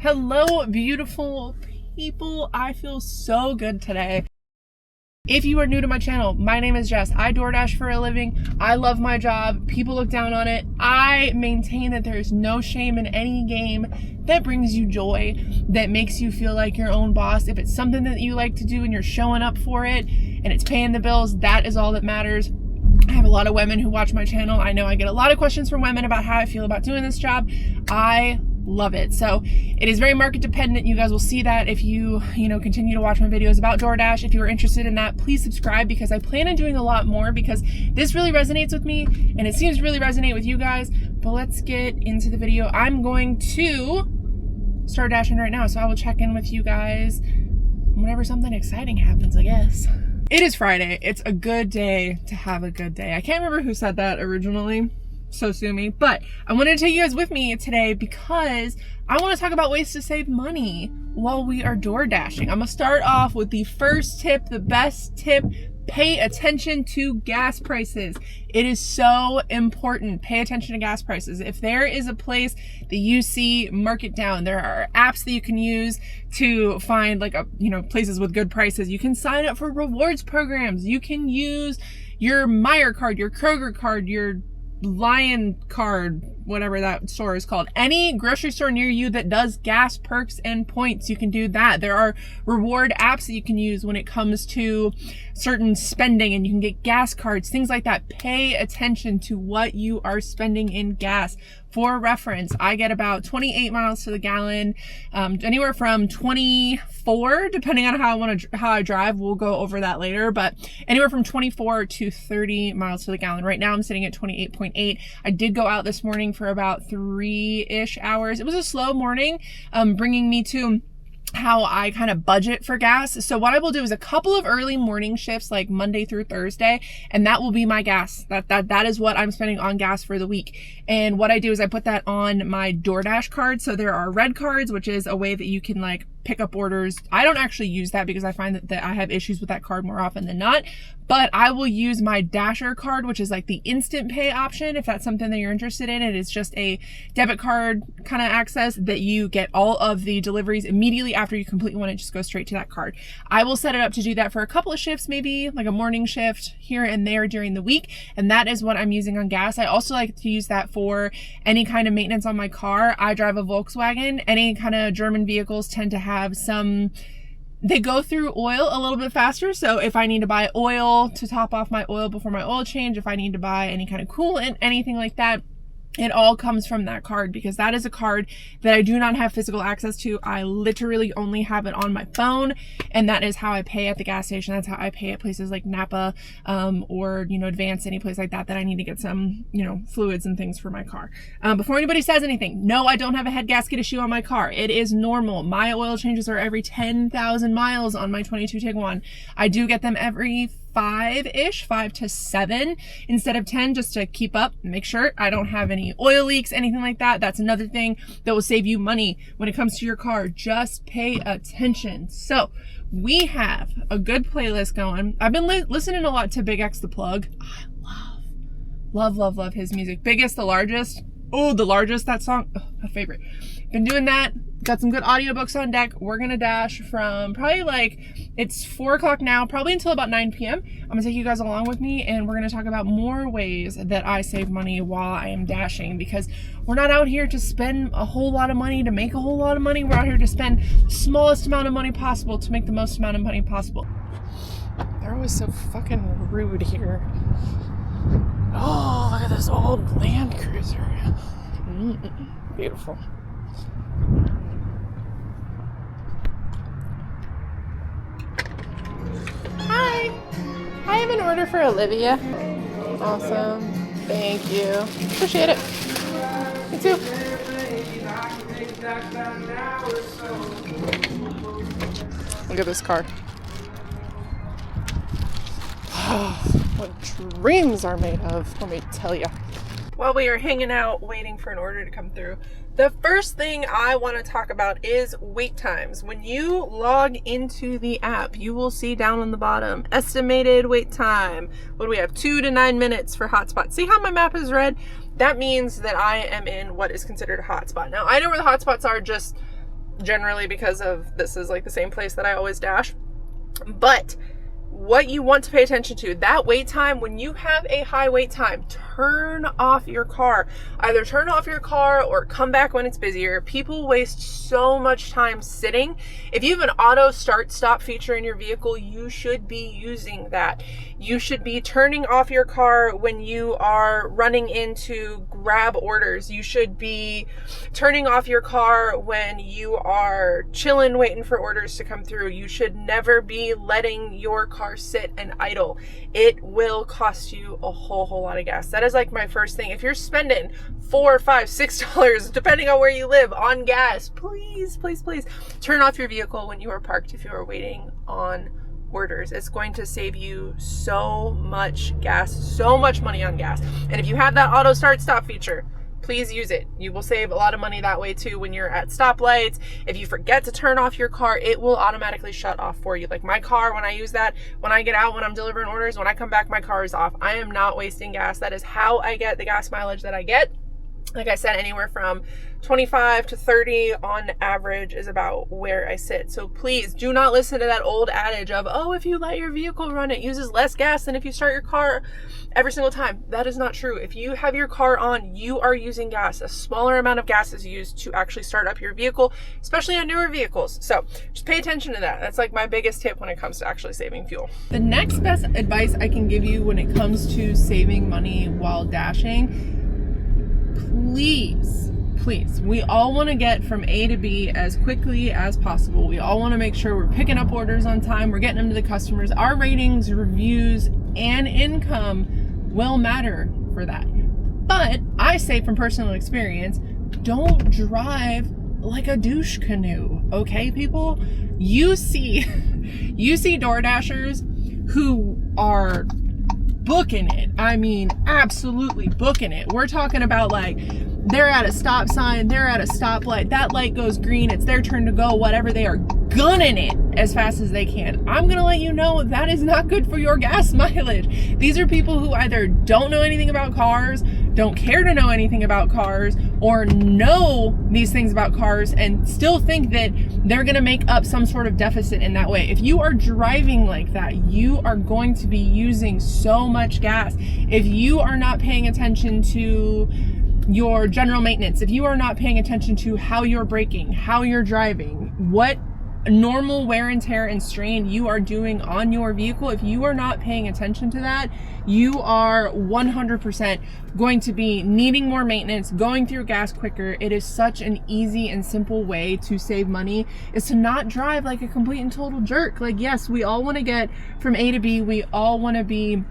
Hello, beautiful people. I feel so good today. If you are new to my channel, my name is Jess. I DoorDash for a living. I love my job. People look down on it. I maintain that there is no shame in any game that brings you joy, that makes you feel like your own boss. If it's something that you like to do and you're showing up for it and it's paying the bills, that is all that matters. I have a lot of women who watch my channel. I know I get a lot of questions from women about how I feel about doing this job. I love it. So it is very market dependent. You guys will see that if you continue to watch my videos about DoorDash. If you are interested in that, please subscribe, because I plan on doing a lot more, because this really resonates with me and it seems to really resonate with you guys. But let's get into the video. I'm going to start dashing right now, so I will check in with you guys whenever something exciting happens, I guess. It is Friday. It's a good day to have a good day. I can't remember who said that originally, so sue me, but I wanted to take you guys with me today because I want to talk about ways to save money while we are door dashing. I'm gonna start off with the first tip, the best tip. Pay attention to gas prices. It is so important. Pay attention to gas prices. If there is a place that you see mark it down, there are apps that you can use to find places with good prices. You can sign up for rewards programs. You can use your Meijer card, your Kroger card, your Lion card, whatever that store is called. Any grocery store near you that does gas perks and points, you can do that. There are reward apps that you can use when it comes to certain spending, and you can get gas cards, things like that. Pay attention to what you are spending in gas. For reference, I get about 28 miles to the gallon, anywhere from 24, depending on how I drive. We'll go over that later, but anywhere from 24 to 30 miles to the gallon. Right now I'm sitting at 28.8. I did go out this morning for about 3-ish hours. It was a slow morning, bringing me to how I kind of budget for gas. So what I will do is a couple of early morning shifts, like Monday through Thursday, and that will be my gas. That is what I'm spending on gas for the week. And what I do is I put that on my DoorDash card. So there are red cards, which is a way that you can pick up orders. I don't actually use that because I find that I have issues with that card more often than not, but I will use my Dasher card, which is like the instant pay option. If that's something that you're interested in, it is just a debit card kind of access that you get all of the deliveries immediately after you complete one. It just goes straight to that card. I will set it up to do that for a couple of shifts, maybe like a morning shift here and there during the week. And that is what I'm using on gas. I also like to use that for any kind of maintenance on my car. I drive a Volkswagen. Any kind of German vehicles tend to have they go through oil a little bit faster. So if I need to buy oil to top off my oil before my oil change, if I need to buy any kind of coolant, anything like that, it all comes from that card, because that is a card that I do not have physical access to. I literally only have it on my phone, and that is how I pay at the gas station. That's how I pay at places like Napa, or, Advance, any place like that I need to get some, fluids and things for my car. Before anybody says anything, no, I don't have a head gasket issue on my car. It is normal. My oil changes are every 10,000 miles on my 22 Tiguan. I do get them every 5 to 7 instead of 10, just to keep up, make sure I don't have any oil leaks, anything like that. That's another thing that will save you money when it comes to your car. Just pay attention. So we have a good playlist going. I've been listening a lot to Big X the Plug. I love his music. Biggest, the largest. Oh, the largest, that song, my favorite. Been doing that. Got some good audiobooks on deck. We're gonna dash from probably it's 4 o'clock now, probably until about 9 p.m. I'm gonna take you guys along with me, and we're gonna talk about more ways that I save money while I am dashing, because we're not out here to spend a whole lot of money to make a whole lot of money. We're out here to spend the smallest amount of money possible to make the most amount of money possible. They're always so fucking rude here. Oh, look at this old Land Cruiser. Beautiful. Hi. I have an order for Olivia. Awesome. Thank you. Appreciate it. Me too. Look at this car. What dreams are made of, let me tell you. While we are hanging out waiting for an order to come through, the first thing I want to talk about is wait times. When you log into the app, you will see down on the bottom, estimated wait time. What do we have? 2 to 9 minutes for hotspot. See how my map is red? That means that I am in what is considered a hotspot. Now, I know where the hotspots are just generally because of this is like the same place that I always dash. But what you want to pay attention to, that wait time, when you have a high wait time, turn off your car. Either turn off your car or come back when it's busier. People waste so much time sitting. If you have an auto start stop feature in your vehicle, you should be using that. You should be turning off your car when you are running in to grab orders. You should be turning off your car when you are chilling, waiting for orders to come through. You should never be letting your car sit and idle. It will cost you a whole lot of gas. That is like my first thing. If you're spending $4, $5, $6, depending on where you live, on gas, please turn off your vehicle when you are parked if you are waiting on orders. It's going to save you so much gas, so much money on gas. And if you have that auto start stop feature, please use it. You will save a lot of money that way too when you're at stoplights. If you forget to turn off your car, it will automatically shut off for you. Like my car, when I use that, when I get out, when I'm delivering orders, when I come back, my car is off. I am not wasting gas. That is how I get the gas mileage that I get. Like I said, anywhere from 25 to 30 on average is about where I sit. So please do not listen to that old adage of, oh, if you let your vehicle run, it uses less gas than if you start your car every single time. That is not true. If you have your car on, you are using gas. A smaller amount of gas is used to actually start up your vehicle, especially on newer vehicles. So just pay attention to that. That's like my biggest tip when it comes to actually saving fuel. The next best advice I can give you when it comes to saving money while dashing, please, we all want to get from A to B as quickly as possible. We all want to make sure we're picking up orders on time, we're getting them to the customers. Our ratings, reviews, and income will matter for that. But I say from personal experience, don't drive like a douche canoe, okay, people? You see DoorDashers who are booking it. I mean, absolutely booking it. We're talking about like, they're at a stop sign, they're at a stoplight, that light goes green, it's their turn to go, whatever, they are gunning it as fast as they can. I'm gonna let you know that is not good for your gas mileage. These are people who either don't know anything about cars, don't care to know anything about cars, or know these things about cars and still think that they're gonna make up some sort of deficit in that way. If you are driving like that, you are going to be using so much gas. If you are not paying attention to your general maintenance, if you are not paying attention to how you're braking, how you're driving, what normal wear and tear and strain you are doing on your vehicle, if you are not paying attention to that, you are 100% going to be needing more maintenance, going through gas quicker. It is such an easy and simple way to save money, is to not drive like a complete and total jerk. Like, yes, we all want to get from A to B, we all want to be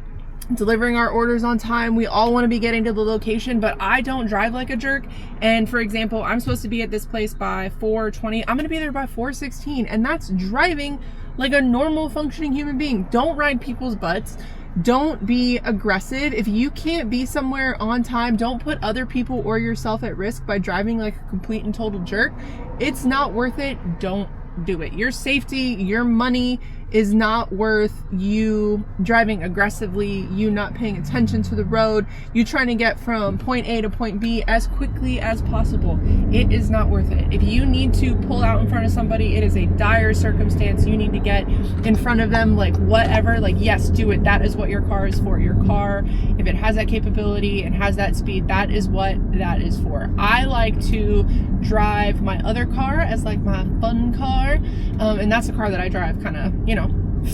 delivering our orders on time, we all want to be getting to the location, but I don't drive like a jerk. And for example, I'm supposed to be at this place by 4:20, I'm going to be there by 4:16, and that's driving like a normal functioning human being. Don't ride people's butts. Don't be aggressive. If you can't be somewhere on time, don't put other people or yourself at risk by driving like a complete and total jerk. It's not worth it. Don't do it. Your safety, your money is not worth you driving aggressively, you not paying attention to the road, you trying to get from point A to point B as quickly as possible. It is not worth it. If you need to pull out in front of somebody, it is a dire circumstance, you need to get in front of them, like whatever, like yes, do it. That is what your car is for. Your car, if it has that capability and has that speed, that is what that is for. I like to drive my other car as like my fun car, and that's the car that I drive kind of,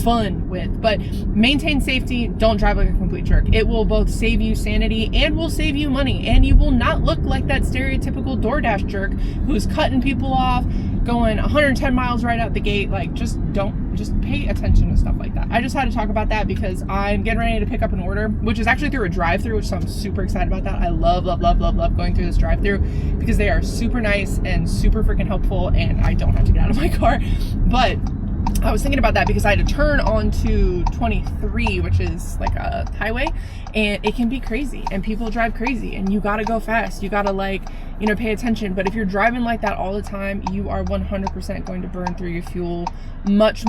fun with. But maintain safety, don't drive like a complete jerk. It will both save you sanity and will save you money, and you will not look like that stereotypical DoorDash jerk who's cutting people off, going 110 miles right out the gate. Like, just pay attention to stuff like that. I just had to talk about that because I'm getting ready to pick up an order, which is actually through a drive-through, which so I'm super excited about that. I love going through this drive-through because they are super nice and super freaking helpful, and I don't have to get out of my car. But I was thinking about that because I had to turn onto 23, which is like a highway, and it can be crazy and people drive crazy and you gotta go fast. You gotta pay attention. But if you're driving like that all the time, you are 100% going to burn through your fuel much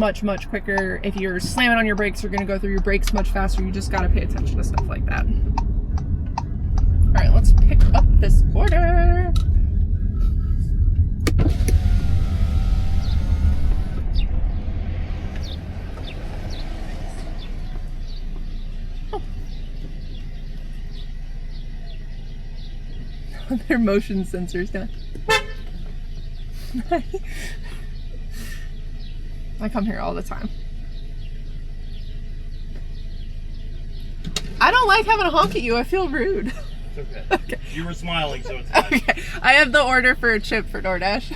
quicker. If you're slamming on your brakes, you're gonna go through your brakes much faster. You just gotta pay attention to stuff like that. All right, let's pick up this order. Their motion sensors down. I come here all the time. I don't like having to honk at you. I feel rude. It's okay. Okay. You were smiling, so it's fine. Okay. I have the order for a chip for DoorDash.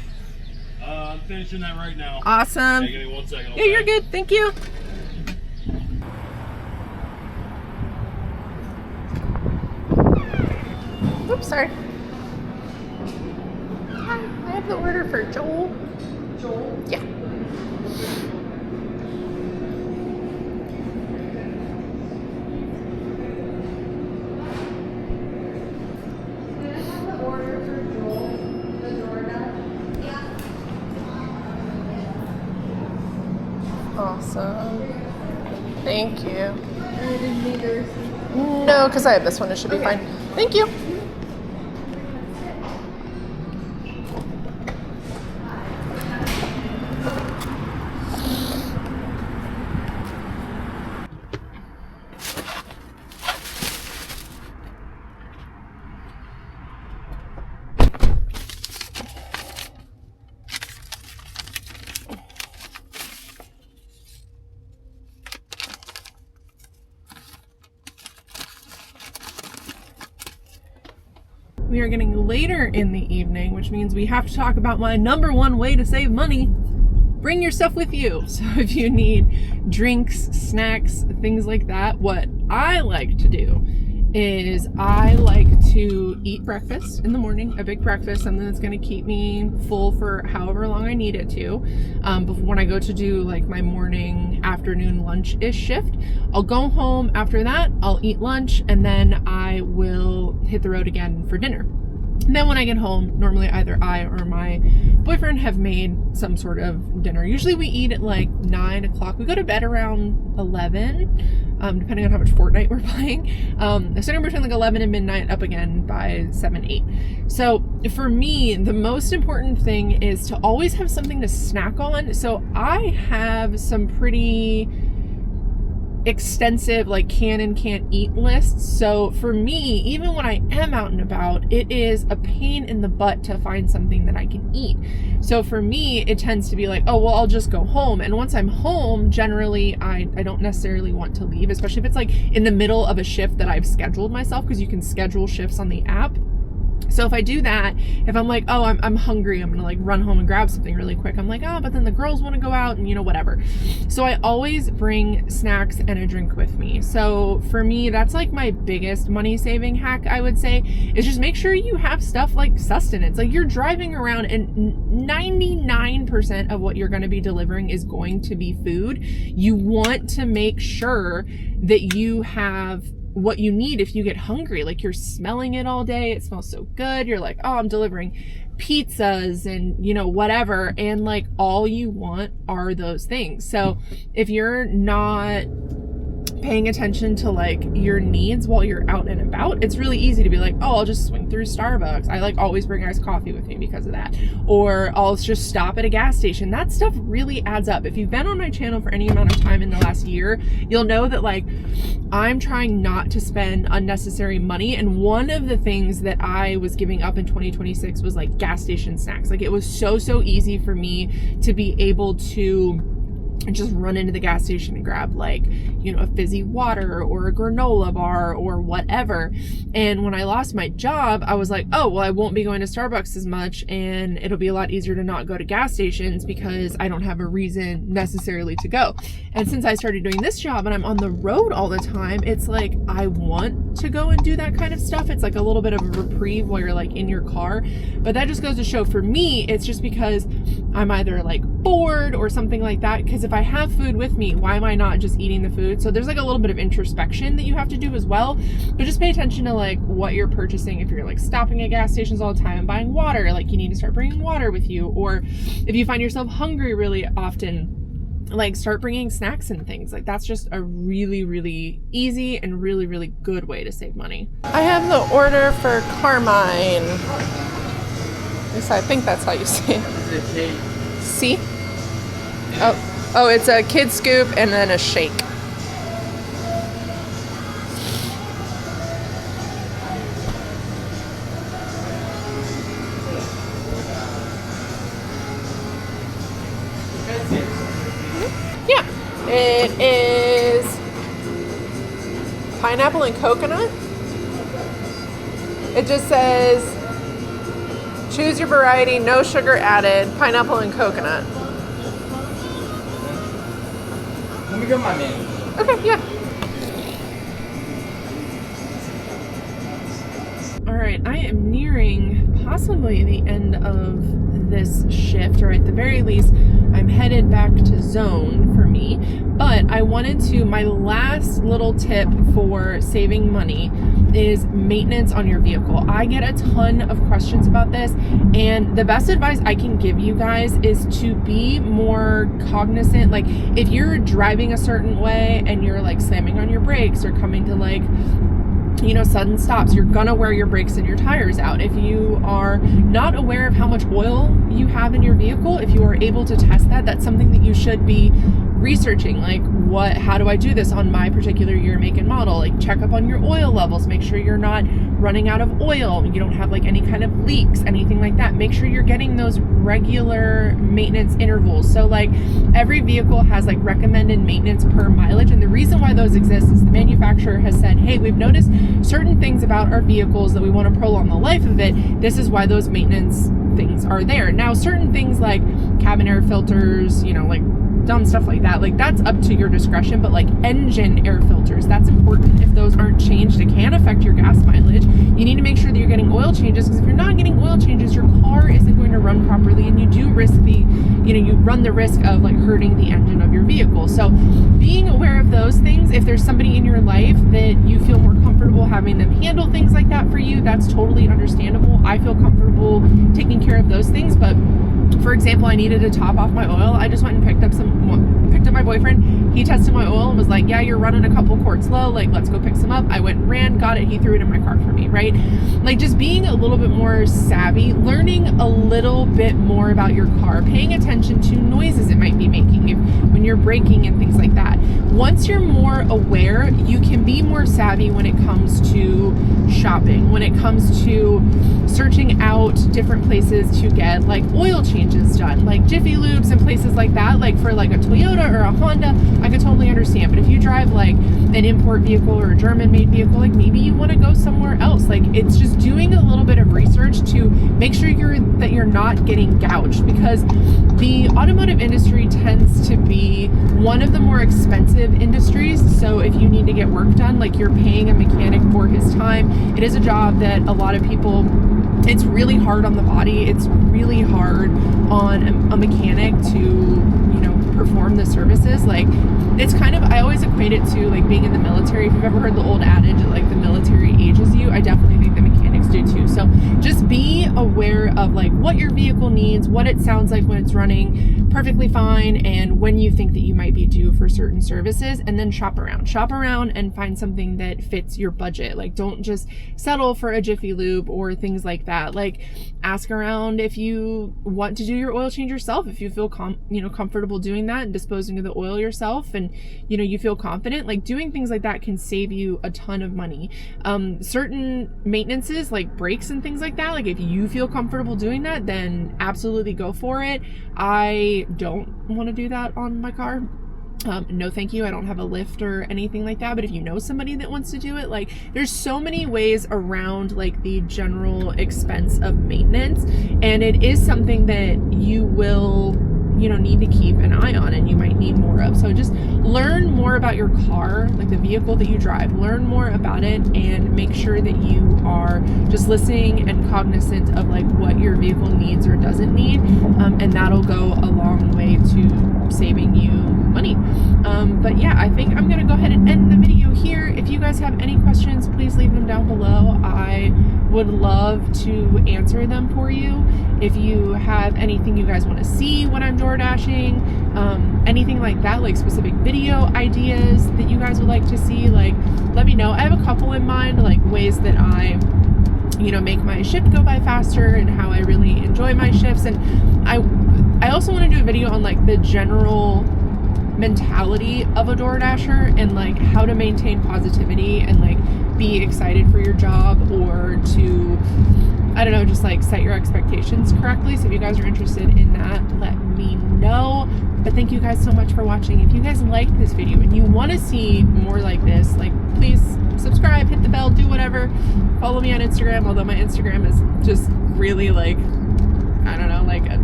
I'm finishing that right now. Awesome. Hey, give me 1 second. Yeah, you're good. Thank you. Oops, sorry. Hi, I have the order for Joel. Joel? Yeah. Awesome. Thank you. I didn't need the receipt. No, because I have this one. It should be fine. Thank you. We are getting later in the evening, which means we have to talk about my #1 way to save money. Bring your stuff with you. So if you need drinks, snacks, things like that, what I like to do is I like to eat breakfast in the morning, a big breakfast, something that's going to keep me full for however long I need it to. Before when I go to do like my morning, afternoon, lunch-ish shift, I'll go home. After that, I'll eat lunch, and then I will hit the road again for dinner. And then when I get home, normally either I or my boyfriend have made some sort of dinner. Usually we eat at like 9 o'clock. We go to bed around 11, depending on how much Fortnite we're playing. So between like 11 and midnight, up again by 7, 8. So for me, the most important thing is to always have something to snack on. So I have some pretty extensive like can and can't eat lists. So for me, even when I am out and about, it is a pain in the butt to find something that I can eat. So for me, it tends to be like, oh, well, I'll just go home. And once I'm home, generally I don't necessarily want to leave, especially if it's like in the middle of a shift that I've scheduled myself, because you can schedule shifts on the app. So if I do that, if I'm like, oh, I'm hungry, I'm gonna like run home and grab something really quick. I'm like, oh, but then the girls want to go out and whatever. So I always bring snacks and a drink with me. So for me, that's like my biggest money saving hack, I would say, is just make sure you have stuff like sustenance. Like you're driving around and 99% of what you're going to be delivering is going to be food. You want to make sure that you have what you need if you get hungry. Like you're smelling it all day, it smells so good, you're like, oh, I'm delivering pizzas and whatever, and like all you want are those things. So if you're not paying attention to like your needs while you're out and about, it's really easy to be like, oh, I'll just swing through Starbucks. I like always bring iced coffee with me because of that. Or I'll just stop at a gas station. That stuff really adds up. If you've been on my channel for any amount of time in the last year, you'll know that like I'm trying not to spend unnecessary money. And one of the things that I was giving up in 2026 was like gas station snacks. Like it was so easy for me to be able to just run into the gas station and grab like, a fizzy water or a granola bar or whatever. And when I lost my job, I was like, oh, well, I won't be going to Starbucks as much, and it'll be a lot easier to not go to gas stations because I don't have a reason necessarily to go. And since I started doing this job and I'm on the road all the time, it's like, I want to go and do that kind of stuff. It's like a little bit of a reprieve while you're like in your car. But that just goes to show, for me, it's just because I'm either like bored or something like that. Because if I have food with me, why am I not just eating the food? So there's like a little bit of introspection that you have to do as well. But just pay attention to like what you're purchasing. If you're like stopping at gas stations all the time and buying water, like you need to start bringing water with you. Or if you find yourself hungry really often, like start bringing snacks and things. Like that's just a really easy and really good way to save money. I have the order for Carmine. At least I think that's how you say it. See? Oh, it's a kid scoop and then a shake. It is pineapple and coconut. It just says, choose your variety, no sugar added, pineapple and coconut. Let me get my menu. Okay, yeah. All right, I am nearing possibly the end of this shift, or at the very least, I'm headed back to zone for me. But I wanted to, my last little tip for saving money is maintenance on your vehicle. I get a ton of questions about this, and the best advice I can give you guys is to be more cognizant. Like, if you're driving a certain way and you're like slamming on your brakes or coming to like, you know, sudden stops, you're gonna wear your brakes and your tires out. If you are not aware of how much oil you have in your vehicle, if you are able to test that, that's something that you should be researching. Like, how do I do this on my particular year, make, and model? Like, check up on your oil levels, make sure you're not running out of oil, you don't have like any kind of leaks, anything like that. Make sure you're getting those regular maintenance intervals. So like, every vehicle has like recommended maintenance per mileage, and the reason why those exist is the manufacturer has said, hey, we've noticed certain things about our vehicles that we want to prolong the life of it. This is why those maintenance things are there. Now, certain things like cabin air filters, you know, like dumb stuff like that, like that's up to your discretion. But like engine air filters, that's important. If those aren't changed, it can affect your gas mileage. You need to make sure that you're getting oil changes, because if you're not getting oil changes, your car isn't going to run properly, and you do risk you run the risk of like hurting the engine of your vehicle. So being aware of those things, if there's somebody in your life that you feel more comfortable having them handle things like that for you, that's totally understandable. I feel comfortable taking care of those things. But for example, I needed to top off my oil. I just went and picked up my boyfriend. He tested my oil and was like, yeah, you're running a couple quarts low. Like, let's go pick some up. I went and ran, got it. He threw it in my car for me, right? Like, just being a little bit more savvy, learning a little bit more about your car, paying attention to noises it might be making when you're braking and things like that. Once you're more aware, you can be more savvy when it comes to shopping, when it comes to searching out different places to get like oil changes done, like Jiffy Lubes and places like that. Like for like a Toyota or a Honda, I could totally understand. But if you drive like an import vehicle or a German made vehicle, like maybe you want to go somewhere else. Like, it's just doing a little bit of research to make sure that you're not getting gouged, because the automotive industry tends to be one of the more expensive industries. So if you need to get work done, like, you're paying a mechanic for his time. It is a job that a lot of people, it's really hard on the body. It's really hard on a mechanic to, perform the services. Like, it's kind of, I always equate it to like being in the military. If you've ever heard the old adage that like the military ages you, I definitely think the mechanics do too. So just be aware of like what your vehicle needs, what it sounds like when it's running perfectly fine, and when you think that you might be due for certain services, and then shop around and find something that fits your budget. Like, don't just settle for a Jiffy Lube or things like that. Like, ask around if you want to do your oil change yourself, if you feel comfortable doing that and disposing of the oil yourself, and you feel confident. Like, doing things like that can save you a ton of money. Certain maintenances like brakes and things like that, like if you feel comfortable doing that, then absolutely go for it. I don't want to do that on my car. No thank you. I don't have a lift or anything like that. But if you know somebody that wants to do it, like, there's so many ways around like the general expense of maintenance, and it is something that you will need to keep an eye on, and you might need more of. So just learn more about your car, like the vehicle that you drive, learn more about it, and make sure that you are just listening and cognizant of like what your vehicle needs or doesn't need. And that'll go a long way to saving you money. But yeah, I think I'm going to go ahead and end the video here. If you guys have any questions, please leave them down below. I would love to answer them for you. If you have anything you guys want to see when I'm DoorDashing, anything like that, like specific video ideas that you guys would like to see, like, let me know. I have a couple in mind, like ways that I make my shift go by faster and how I really enjoy my shifts. And I also want to do a video on like the general mentality of a DoorDasher, and like how to maintain positivity and like be excited for your job, or to I don't know, just like set your expectations correctly. So if you guys are interested in that, let me know. But thank you guys so much for watching. If you guys liked this video and you want to see more like this, like, please subscribe, hit the bell, do whatever. Follow me on Instagram, although my Instagram is just really like, I don't know, like a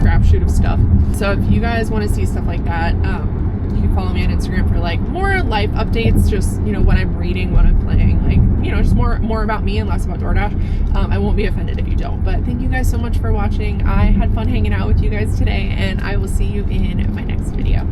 crapshoot of stuff. So if you guys want to see stuff like that, you can follow me on Instagram for like more life updates, just, you know, what I'm reading, what I'm playing, like, you know, just more about me and less about DoorDash. I won't be offended if you don't, but thank you guys so much for watching. I had fun hanging out with you guys today, and I will see you in my next video.